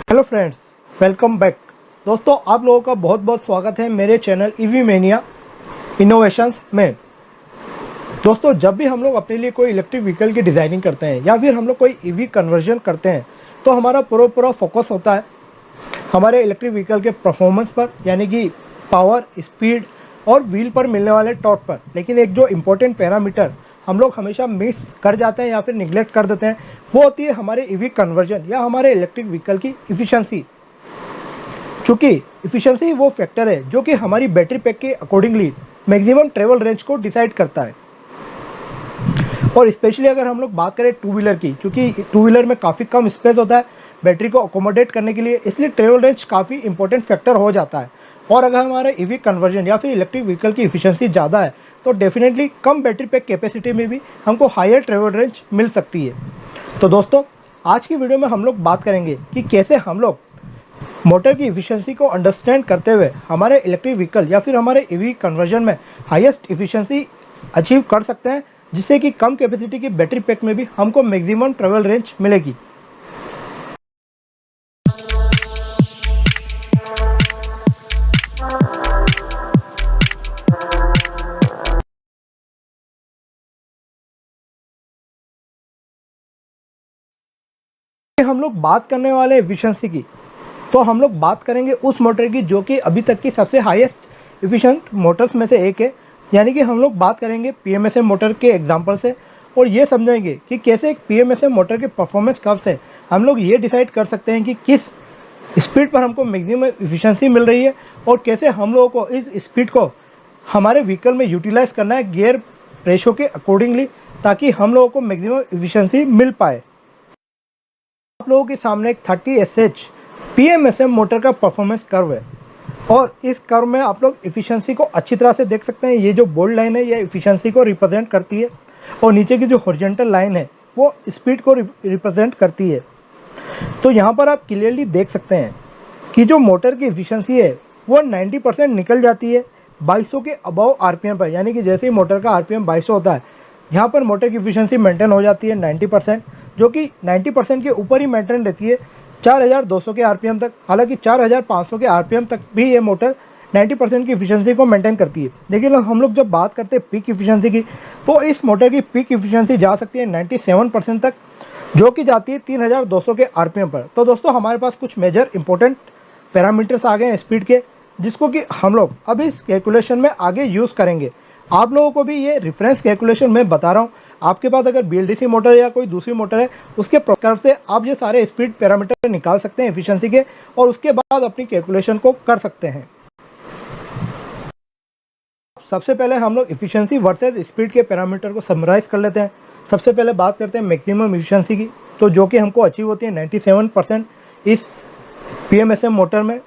Hello friends, welcome back. दोस्तों, आप लोगों का बहुत बहुत स्वागत है मेरे चैनल ईवी मैनिया इनोवेशंस में। दोस्तों, जब भी हम लोग अपने लिए कोई इलेक्ट्रिक व्हीकल की डिज़ाइनिंग करते हैं या फिर हम लोग कोई ईवी कन्वर्जन करते हैं तो हमारा पूरा फोकस होता है हमारे इलेक्ट्रिक व्हीकल के परफॉर्मेंस पर, यानी कि पावर, स्पीड और व्हील पर मिलने वाले टॉर्क पर। लेकिन एक जो इम्पोर्टेंट पैरामीटर हम लोग हमेशा मिस कर जाते हैं या फिर निगलेक्ट कर देते हैं, वो होती है हमारे ईवी कन्वर्जन या हमारे इलेक्ट्रिक व्हीकल की इफ़िशियंसी। चूँकि इफ़िशियंसी वो फैक्टर है जो कि हमारी बैटरी पैक के अकॉर्डिंगली मैक्सिमम ट्रेवल रेंज को डिसाइड करता है। और स्पेशली अगर हम लोग बात करें टू व्हीलर की, क्योंकि टू व्हीलर में काफ़ी कम स्पेस होता है बैटरी को अकोमोडेट करने के लिए, इसलिए ट्रेवल रेंज काफ़ी इंपॉर्टेंट फैक्टर हो जाता है। और अगर हमारा ईवी कन्वर्जन या फिर इलेक्ट्रिक व्हीकल की इफिशियंसी ज़्यादा है तो definitely come battery pack capacity में भी हमको हायर ट्रेवल रेंज मिल सकती है। तो दोस्तों, आज की वीडियो में हम लोग बात करेंगे कि कैसे हम लोग मोटर की इफिशियंसी को अंडरस्टैंड करते हुए हमारे इलेक्ट्रिक व्हीकल या फिर हमारे ईवी कन्वर्जन में हाईएस्ट इफिशियंसी अचीव कर सकते हैं, जिससे कि कम कैपेसिटी की बैटरी पैक में भी हमको मैक्सिमम ट्रेवल रेंज मिलेगी। हम लोग बात करने वाले एफिशिएंसी की, तो हम लोग बात करेंगे उस मोटर की जो कि अभी तक की सबसे हाईएस्ट एफिशिएंट मोटर्स में से एक है। यानी कि हम लोग बात करेंगे पीएमएसएम मोटर के एग्जांपल से और ये समझेंगे कि कैसे एक पीएमएसएम मोटर के परफॉर्मेंस कर्व से हम लोग ये डिसाइड कर सकते हैं कि किस स्पीड पर हमको मैक्सिमम एफिशिएंसी मिल रही है और कैसे हम लोगों को इस स्पीड को हमारे व्हीकल में यूटिलाइज करना है गियर रेशो के अकॉर्डिंगली, ताकि हम लोगों को मैक्सिमम एफिशिएंसी मिल पाए। आप लोगों के सामने एक 30SH पीएमएसएम मोटर का परफॉर्मेंस कर्व है और इस कर्व में आप लोग एफिशिएंसी को अच्छी तरह से देख सकते हैं। ये जो बोल्ड लाइन है ये एफिशिएंसी को रिप्रेजेंट करती है और नीचे की जो हॉरिजॉन्टल लाइन है वो स्पीड को रिप्रेजेंट करती है। तो यहाँ पर आप क्लियरली देख सकते हैं कि जो मोटर की एफिशिएंसी है वो 90% निकल जाती है 2200 के अबव आरपीएम पर। यानी कि जैसे ही मोटर का आरपीएम 2200 होता है, यहाँ पर मोटर की एफिशिएंसी मेंटेन हो जाती है 90%, जो कि 90% के ऊपर ही मेंटेन रहती है 4200 के आरपीएम तक। हालांकि 4500 के आरपीएम तक भी ये मोटर 90% की एफिशिएंसी को मेंटेन करती है। लेकिन हम लोग जब बात करते हैं पीक एफिशिएंसी की, तो इस मोटर की पीक एफिशिएंसी जा सकती है 97% तक, जो कि जाती है 3200 के आरपीएम पर। तो दोस्तों, हमारे पास कुछ मेजर इंपॉर्टेंट पैरामीटर्स आ गए हैं स्पीड के, जिसको कि हम लोग अब इस कैलकुलेशन में आगे यूज़ करेंगे। आप लोगों को भी ये रेफरेंस कैलकुलेशन मैं बता रहा हूँ। आपके पास अगर बीएलडीसी मोटर या कोई दूसरी मोटर है, उसके कर्व से आप ये सारे स्पीड पैरामीटर निकाल सकते हैं एफिशिएंसी के, और उसके बाद अपनी कैलकुलेशन को कर सकते हैं। सबसे पहले हम लोग एफिशिएंसी वर्सेस स्पीड के पैरामीटर को समराइज कर लेते हैं। सबसे पहले बात करते हैं मैक्सिमम एफिशिएंसी की, तो जो कि हमको अचीव होती है 97% इस पीएमएसएम मोटर में,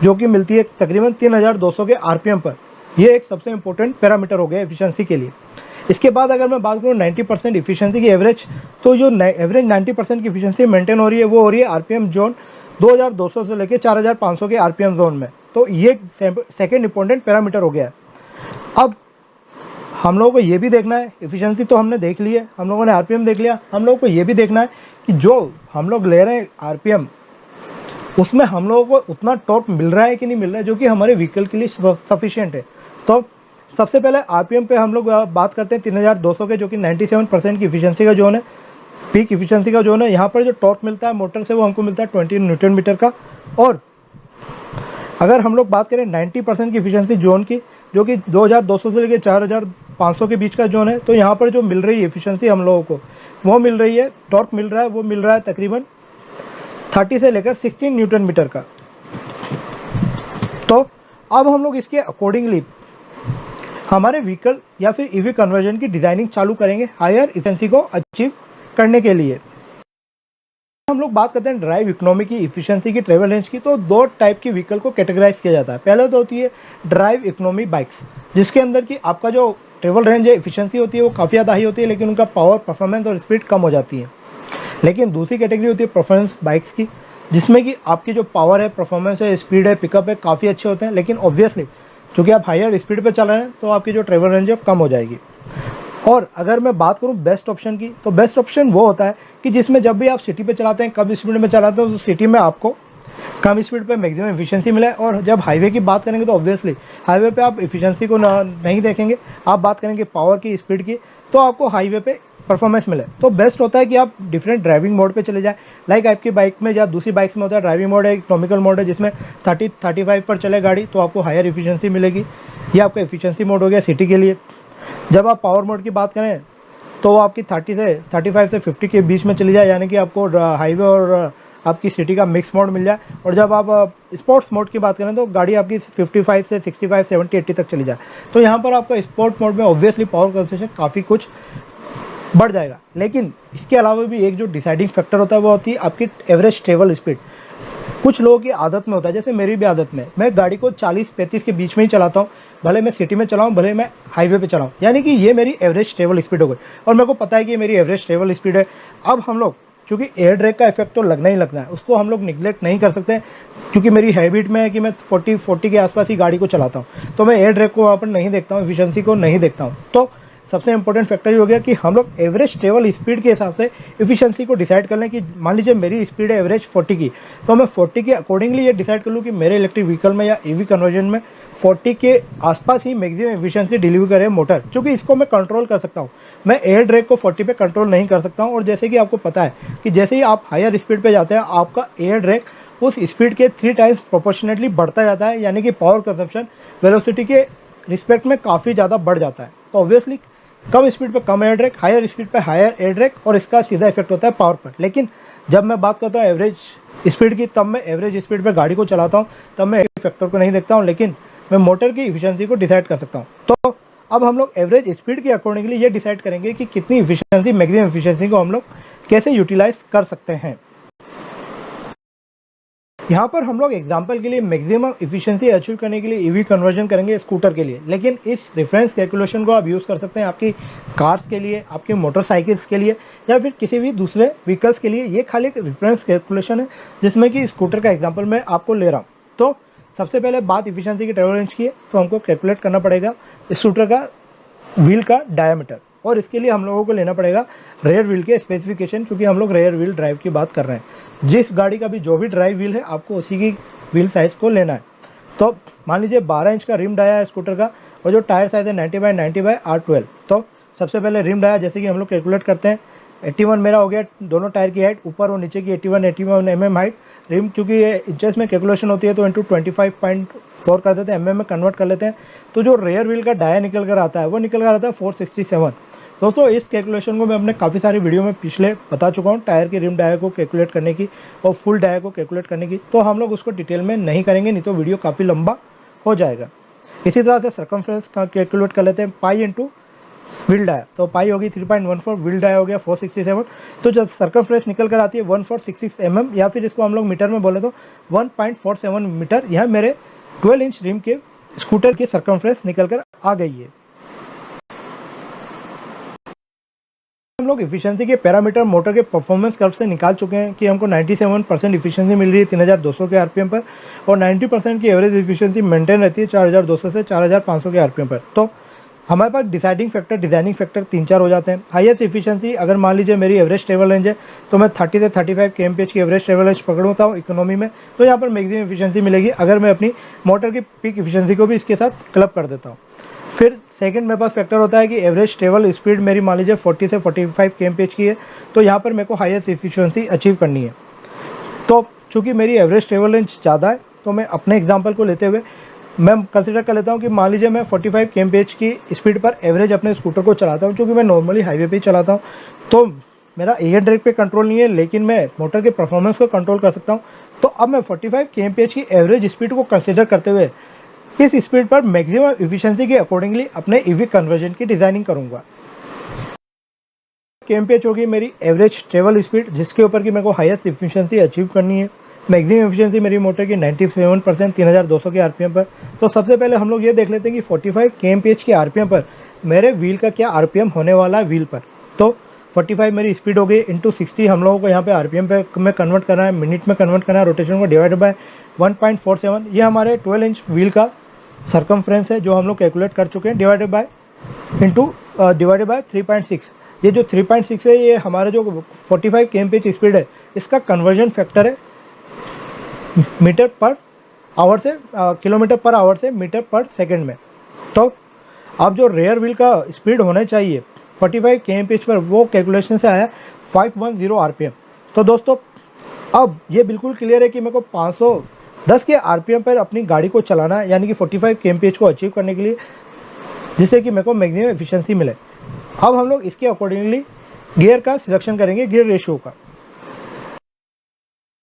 जो कि मिलती है तकरीबन 3200 के आरपीएम पर। ये एक सबसे इंपॉर्टेंट पैरामीटर हो गया एफिशिएंसी के लिए। इसके बाद अगर मैं बात करूँ 90% इफिशिएंसी की एवरेज, तो जो एवरेज 90% की इफिशिएंसी मेंटेन हो रही है वो हो रही है आरपीएम जोन 2200 से लेकर 4500 के आरपीएम जोन में। तो ये सेकंड इंपॉर्टेंट पैरामीटर हो गया है। अब हम लोगों को ये भी देखना है, एफिशिएंसी तो हमने देख ली है, हम लोगों ने आरपीएम देख लिया, हम लोगों को ये भी देखना है कि जो हम लोग ले रहे हैं आरपीएम, उसमें हम लोगों को उतना टॉर्क मिल रहा है कि नहीं मिल रहा है जो कि हमारे व्हीकल के लिए सफिशिएंट है। तो सबसे पहले आरपीएम पे हम लोग बात करते हैं 3200 के, जो कि 97% की इफिशिएंसी का जोन है, पीक इफिशिएंसी का जोन है। यहाँ पर जो टॉर्क मिलता है मोटर से वो हमको मिलता है 20 न्यूटन मीटर का। और अगर हम लोग बात करें 90% की इफिशिएंसी जोन की, जो कि 2200 से लेकर 4500 के बीच का जोन है, तो यहाँ पर जो मिल रही है एफिशिएंसी हम लोगों को, वो मिल रही है, टॉर्क मिल रहा है, वो मिल रहा है तकरीबन 30 से लेकर 16 न्यूटन मीटर का। तो अब हम लोग इसके अकॉर्डिंगली हमारे व्हीकल या फिर ईवी कन्वर्जन की डिज़ाइनिंग चालू करेंगे हायर एफिशिएंसी को अचीव करने के लिए। हम लोग बात करते हैं ड्राइव इकोनॉमी की एफिशिएंसी की, ट्रेवल रेंज की, तो दो टाइप की व्हीकल को कैटेगराइज किया जाता है। पहले तो होती है ड्राइव इकोनॉमी बाइक्स, जिसके अंदर की आपका जो ट्रेवल रेंज है, एफिशिएंसी होती है वो काफ़ी ज़्यादा हाई होती है, लेकिन उनका पावर, परफॉर्मेंस और स्पीड कम हो जाती है। लेकिन दूसरी कैटेगरी होती है परफॉर्मेंस बाइक्स की, जिसमें कि आपकी जो पावर है, परफॉर्मेंस है, स्पीड है, पिकअप है, काफ़ी अच्छे होते हैं। लेकिन ऑब्वियसली क्योंकि आप हायर स्पीड पे चल रहे हैं तो आपकी जो ट्रेवल रेंज है कम हो जाएगी। और अगर मैं बात करूं बेस्ट ऑप्शन की, तो बेस्ट ऑप्शन वो होता है कि जिसमें जब भी आप सिटी पे चलाते हैं, कम स्पीड में चलाते हैं, तो सिटी में आपको कम स्पीड पे मैक्सिमम एफिशिएंसी मिला है। और जब हाईवे की बात करेंगे तो ऑब्वियसली हाईवे पे आप एफिशिएंसी को नहीं देखेंगे, आप बात करेंगे पावर की, स्पीड की, तो आपको हाईवे पे परफॉर्मेंस मिले। तो बेस्ट होता है कि आप डिफरेंट ड्राइविंग मोड पे चले जाएं। लाइक आपकी बाइक में या दूसरी बाइक्स में होता है ड्राइविंग मोड है, इकोनॉमिकल मोड है जिसमें 30-35 पर चले गाड़ी तो आपको हायर एफिशिएंसी मिलेगी। ये आपका एफिशिएंसी मोड हो गया सिटी के लिए। जब आप पावर मोड की बात करें तो आपकी 35 से 50 के बीच में चली जाए, यानी कि आपको हाईवे और आपकी सिटी का मिक्स मोड मिल जाए। और जब आप स्पोर्ट्स मोड की बात करें तो गाड़ी आपकी 55 से 65, 70, 80 तक चली जाए। तो यहाँ पर आपका स्पोर्ट मोड में ऑब्वियसली पावर कंजम्पशन काफ़ी कुछ बढ़ जाएगा। लेकिन इसके अलावा भी एक जो डिसाइडिंग फैक्टर होता है वो होती है आपकी एवरेज ट्रेवल स्पीड। कुछ लोगों की आदत में होता है, जैसे मेरी भी आदत में, मैं गाड़ी को 40-35 के बीच में ही चलाता हूँ, भले मैं सिटी में चलाऊँ भले मैं हाईवे पे चलाऊँ, यानी कि ये मेरी एवरेज ट्रेवल स्पीड हो गई और मेरे को पता है कि ये मेरी एवरेज ट्रेवल स्पीड है। अब हम लोग, क्योंकि एयर ड्रैग का इफेक्ट तो लगना ही लगना है, उसको हम लोग निगलेक्ट नहीं कर सकते, क्योंकि मेरी हैबिट में है कि मैं 40 के आसपास ही गाड़ी को चलाता हूँ, तो मैं एयर ड्रैग को वहाँ पर नहीं देखता हूँ, एफिशिएंसी को नहीं देखता हूँ। तो सबसे इंपॉर्टेंट फैक्टर ये हो गया कि हम लोग एवरेज ट्रेवल स्पीड के हिसाब से एफिशिएंसी को डिसाइड कर लें कि मान लीजिए मेरी स्पीड है एवरेज 40 की, तो मैं 40 के अकॉर्डिंगली ये डिसाइड कर लूँ कि मेरे इलेक्ट्रिक व्हीकल में या ईवी कन्वर्जन में 40 के आसपास ही मैक्सिमम एफिशिएंसी डिलीवर करे मोटर, क्योंकि इसको मैं कंट्रोल कर सकता हूँ। मैं एयर ड्रैग को 40 पे कंट्रोल नहीं कर सकता हूँ। और जैसे कि आपको पता है कि जैसे ही आप हायर स्पीड पे जाते हैं आपका एयर ड्रैग उस स्पीड के 3 टाइम्स प्रोपोर्शनेटली बढ़ता जाता है, यानी कि पावर कंजम्पशन वेलोसिटी के रिस्पेक्ट में काफ़ी ज़्यादा बढ़ जाता है। तो ऑब्वियसली कम स्पीड पे कम एयर ड्रैग, हायर स्पीड पे हायर एयर ड्रैग, और इसका सीधा इफेक्ट होता है पावर पर। लेकिन जब मैं बात करता हूँ एवरेज स्पीड की, तब मैं एवरेज स्पीड पे गाड़ी को चलाता हूँ, तब मैं फैक्टर को नहीं देखता हूँ, लेकिन मैं मोटर की इफिशिएंसी को डिसाइड कर सकता हूँ। तो अब हम लोग एवरेज स्पीड के अकॉर्डिंगली ये डिसाइड करेंगे कि कितनी इफिशिएंसी, मैक्सिमम इफिशिएंसी को हम लोग कैसे यूटिलाइज कर सकते हैं। यहाँ पर हम लोग एग्जाम्पल के लिए मैक्सिमम इफिशिएंसी अचीव करने के लिए ईवी कन्वर्जन करेंगे स्कूटर के लिए, लेकिन इस रेफरेंस कैलकुलेशन को आप यूज़ कर सकते हैं आपकी कार्स के लिए, आपकी मोटरसाइकिल्स के लिए, या फिर किसी भी दूसरे व्हीकल्स के लिए। ये खाली एक रेफरेंस कैलकुलेशन है जिसमें कि स्कूटर का एग्जाम्पल मैं आपको ले रहा हूँ। तो सबसे पहले बात इफिशिएंसी की ट्रेवल रेंज की है, तो हमको कैलकुलेट करना पड़ेगा स्कूटर का व्हील का डायमीटर, और इसके लिए हम लोगों को लेना पड़ेगा रेयर व्हील के स्पेसिफिकेशन, क्योंकि हम लोग रेयर व्हील ड्राइव की बात कर रहे हैं। जिस गाड़ी का भी जो भी ड्राइव व्हील है आपको उसी की व्हील साइज़ को लेना है। तो मान लीजिए 12 इंच का रिम डाया है स्कूटर का, और जो टायर साइज़ है 90/90/R12। तो सबसे पहले रिम डाया जैसे कि हम लोग कैलकुलेट करते हैं, 81 मेरा हो गया दोनों टायर की हाइट, ऊपर और नीचे की 81 mm हाइट। रिम क्योंकि ये इंचेस में कैलकुलेशन होती है तो इंटू 25.4 कर देते हैं, mm में कन्वर्ट कर लेते हैं। तो जो रेयर व्हील का डाया निकल कर आता है वो निकल कर आता है 467। दोस्तों इस कैलकुलेशन को मैं अपने काफ़ी सारी वीडियो में पिछले बता चुका हूँ, टायर की रिम डाया को कैलकुलेट करने की और फुल डाया को कैलकुलेट करने की, तो हम लोग उसको डिटेल में नहीं करेंगे, नहीं तो वीडियो काफ़ी लंबा हो जाएगा। इसी तरह से सर्कमफ्रेंस का कैलकुलेट कर लेते हैं, पाई इंटू व्हील डाया, तो पाई होगी 3.14, व्हील डाया हो गया 467। तो जब सर्कमफ्रेंस निकल कर आती है 1466 mm, या फिर इसको हम लोग मीटर में बोले तो 1.47 मीटर, यह मेरे 12 इंच रिम के स्कूटर की सर्कमफ्रेंस निकल कर आ गई है। हम लोग इफिशिएंसी के पैरामीटर मोटर के परफॉर्मेंस कर्व से निकाल चुके हैं कि हमको 97% इफिशिएंसी मिल रही है 3200 के आरपीएम पर, और 90% की एवरेज इफिशिएंसी मेंटेन रहती है 4200 से 4500 के आरपीएम पर। तो हमारे पास डिसाइडिंग फैक्टर, डिजाइनिंग फैक्टर 3-4 हो जाते हैं। हाईएस्ट इफिशिएंसी अगर मान लीजिए मेरी एवरेज ट्रेवल रेंज है तो मैं 30 से 35 kmph की एवरेज ट्रेवल रेंज पकड़ता हूँ इकोनॉमी में, तो यहाँ पर मैक्सिमम इफिशिएंसी मिलेगी अगर मैं अपनी मोटर की पीक इफिशिएंसी को भी इसके साथ क्लब कर देता हूँ। फिर सेकंड मेरे पास फैक्टर होता है कि एवरेज ट्रेवल स्पीड मेरी मान लीजिए 40 से 45 kmph की है, तो यहाँ पर मेरे को हाईएस्ट इफिशिएंसी अचीव करनी है। तो चूँकि मेरी एवरेज ट्रेवल रेंज ज़्यादा है तो मैं अपने एग्जाम्पल को लेते हुए मैं कंसिडर कर लेता हूँ कि मान लीजिए मैं 45 kmph की स्पीड पर एवरेज अपने स्कूटर को चलाता हूँ, क्योंकि मैं नॉर्मली हाईवे पे ही चलाता हूँ, तो मेरा एयर ड्रैग पे कंट्रोल नहीं है, लेकिन मैं मोटर के परफॉर्मेंस को कंट्रोल कर सकता हूँ। तो अब मैं 45 kmph की एवरेज स्पीड को कंसिडर करते हुए इस स्पीड पर मैक्सिमम इफिशिएंसी के अकॉर्डिंगली अपने ईवी कन्वर्जन की डिजाइनिंग करूँगा। kmph होगी मेरी एवरेज ट्रेवल स्पीड, जिसके ऊपर की मेरे को हाईएस्ट इफिशिएंसी अचीव करनी है। मैक्सिमम एफिशिएंसी मेरी मोटर की 97% 3200 के आरपीएम पर। तो सबसे पहले हम लोग ये देख लेते हैं कि 45 kmph के आरपीएम पर मेरे व्हील का क्या आरपीएम होने वाला है व्हील पर। तो 45 मेरी स्पीड हो गई इंटू 60, हम लोगों को यहाँ पे आरपीएम पे में कन्वर्ट करना है, मिनट में कन्वर्ट करना है, रोटेशन को डिवाइड बाय 1.47। ये हमारे 12 इंच व्हील का सर्कमफ्रेंस है जो हम लोग कैलकुलेट कर चुके हैं, डिवाइडेड बाय 3.6। ये जो 3.6 है ये हमारा जो 45 kmph स्पीड है इसका कन्वर्जन फैक्टर है मीटर पर आवर से किलोमीटर पर आवर से मीटर पर सेकंड में। तो अब जो रेयर व्हील का स्पीड होना चाहिए 45 kmph पर, वो कैलकुलेशन से आया 510 RPM। तो दोस्तों अब ये बिल्कुल क्लियर है कि मेरे को 510 के RPM पर अपनी गाड़ी को चलाना है, यानी कि 45 kmph को अचीव करने के लिए, जिससे कि मेरे को मैक्सिमम एफिशिएंसी मिले। अब हम लोग इसके अकॉर्डिंगली गियर का सिलेक्शन करेंगे, गियर रेशियो का।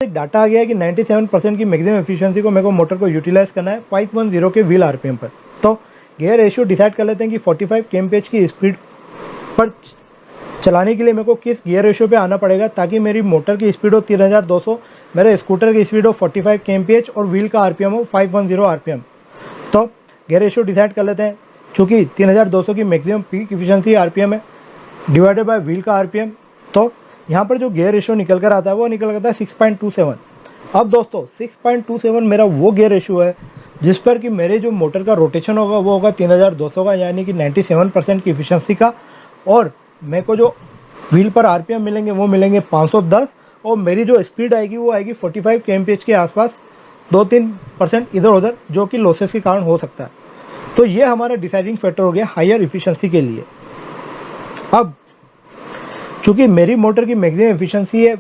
एक डाटा आ गया है कि 97% की मैक्सिमम एफिशिएंसी को मेरे को मोटर को यूटिलाइज करना है 510 के व्हील RPM पर। तो गियर रेशियो डिसाइड कर लेते हैं कि 45 kmph की स्पीड पर चलाने के लिए मेरे को किस गियर रेशियो पे आना पड़ेगा, ताकि मेरी मोटर की स्पीड हो 3200, मेरे स्कूटर की स्पीड हो 45 kmph और व्हील का RPM हो 510 RPM। तो गियर रेशियो डिसाइड कर लेते हैं। चूँकि 3200 की मैक्सिमम पीक एफिशिएंसी RPM है डिवाइडेड बाय व्हील का RPM, तो यहाँ पर जो गियर रेशियो निकल कर आता है वो निकल आता है 6.27। अब दोस्तों 6.27 मेरा वो गियर रेशियो है जिस पर कि मेरे जो मोटर का रोटेशन होगा वो होगा 3200 का, यानी कि 97% की एफिशिएंसी का, और मेरे को जो व्हील पर RPM मिलेंगे वो मिलेंगे 510, और मेरी जो स्पीड आएगी वो आएगी 45 kmph के आसपास, 2-3% इधर उधर, जो कि लॉसेस के कारण हो सकता है। तो ये हमारा डिसाइडिंग फैक्टर हो गया हायर एफिशिएंसी के लिए। अब चूँकि मेरी मोटर की मैक्सिमम एफिशिएंसी है,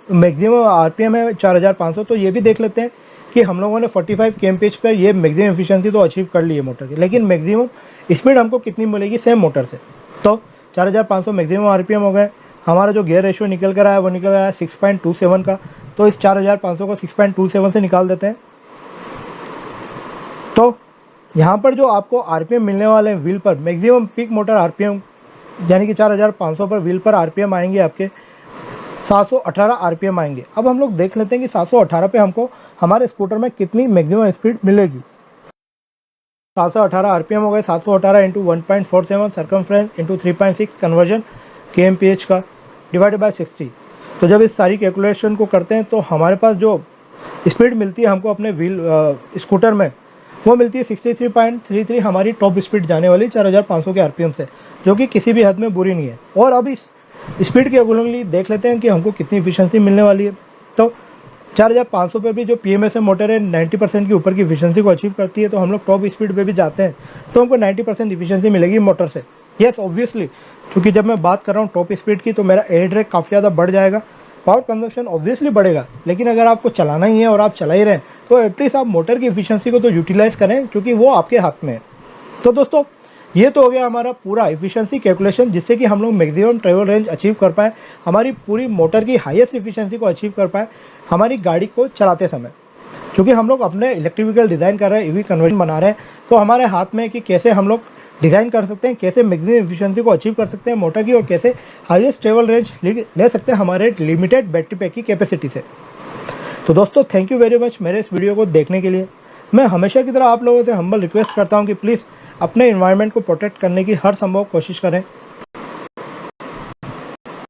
मैक्सिमम RPM है 4500, तो ये भी देख लेते हैं कि हम लोगों ने 45 kmph पर ये मैक्सिमम एफिशिएंसी तो अचीव कर ली है मोटर की, लेकिन मैक्सिमम स्पीड हमको कितनी मिलेगी सेम मोटर से। तो 4500 मैक्सिमम RPM हो गए। हमारा जो गियर रेशियो निकल कर आया वो निकल आया 6.27 का, तो इस 4500 को 6.27 से निकाल देते हैं। तो यहाँ पर जो आपको RPM मिलने वाले हैं व्हील पर, मैक्सिमम पीक मोटर RPM यानी कि 4500 पर व्हील पर RPM आएंगे आपके 718 RPM आएंगे। अब हम लोग देख लेते हैं कि 718 पे हमको हमारे स्कूटर में कितनी मैक्सिमम स्पीड मिलेगी। 718 RPM हो गए, 718 into 1.47 circumference into 3.6 conversion kmph का डिवाइडेड बाय 60। तो जब इस सारी कैलकुलेशन को करते हैं तो हमारे पास जो स्पीड मिलती है हमको अपने व्हील स्कूटर में, वो मिलती है 63.33, हमारी टॉप स्पीड जाने वाली 4500 के RPM से, जो कि किसी भी हद में बुरी नहीं है। और अब इस स्पीड के अकॉर्डिंगली देख लेते हैं कि हमको कितनी एफिशिएंसी मिलने वाली है। तो 4500 पे भी जो PMSM मोटर है 90% के ऊपर की एफिशिएंसी को अचीव करती है, तो हम लोग टॉप स्पीड पे भी जाते हैं तो हमको 90% एफिशिएंसी मिलेगी मोटर से। यस ऑब्वियसली, क्योंकि जब मैं बात कर रहा हूँ टॉप स्पीड की तो मेरा एयर ड्रैग काफ़ी ज़्यादा बढ़ जाएगा, पावर कंजप्शन ऑब्वियसली बढ़ेगा, लेकिन अगर आपको चलाना ही है और आप चला ही रहे हैं तो एटलीस्ट आप मोटर की एफिशिएंसी को तो यूटिलाइज़ करें, क्योंकि वो आपके हाथ में है। तो दोस्तों ये तो हो गया हमारा पूरा एफिशिएंसी कैलकुलेशन, जिससे कि हम लोग मैक्सिमम ट्रेवल रेंज अचीव कर पाए, हमारी पूरी मोटर की हाईएस्ट एफिशिएंसी को अचीव कर पाए हमारी गाड़ी को चलाते समय। क्योंकि हम लोग अपने इलेक्ट्रिक व्हीकल डिज़ाइन कर रहे हैं, EV कन्वर्जन बना रहे हैं, तो हमारे हाथ में है कि कैसे हम लोग डिज़ाइन कर सकते हैं, कैसे मैक्सिमम एफिशिएंसी को अचीव कर सकते हैं मोटर की, और कैसे हाईएस्ट ट्रेवल रेंज ले सकते हैं हमारे लिमिटेड बैटरी पैक की कैपेसिटी से। तो दोस्तों थैंक यू वेरी मच मेरे इस वीडियो को देखने के लिए। मैं हमेशा की तरह आप लोगों से हम्बल रिक्वेस्ट करता हूँ कि प्लीज़ अपने एनवायरनमेंट को प्रोटेक्ट करने की हर संभव कोशिश करें।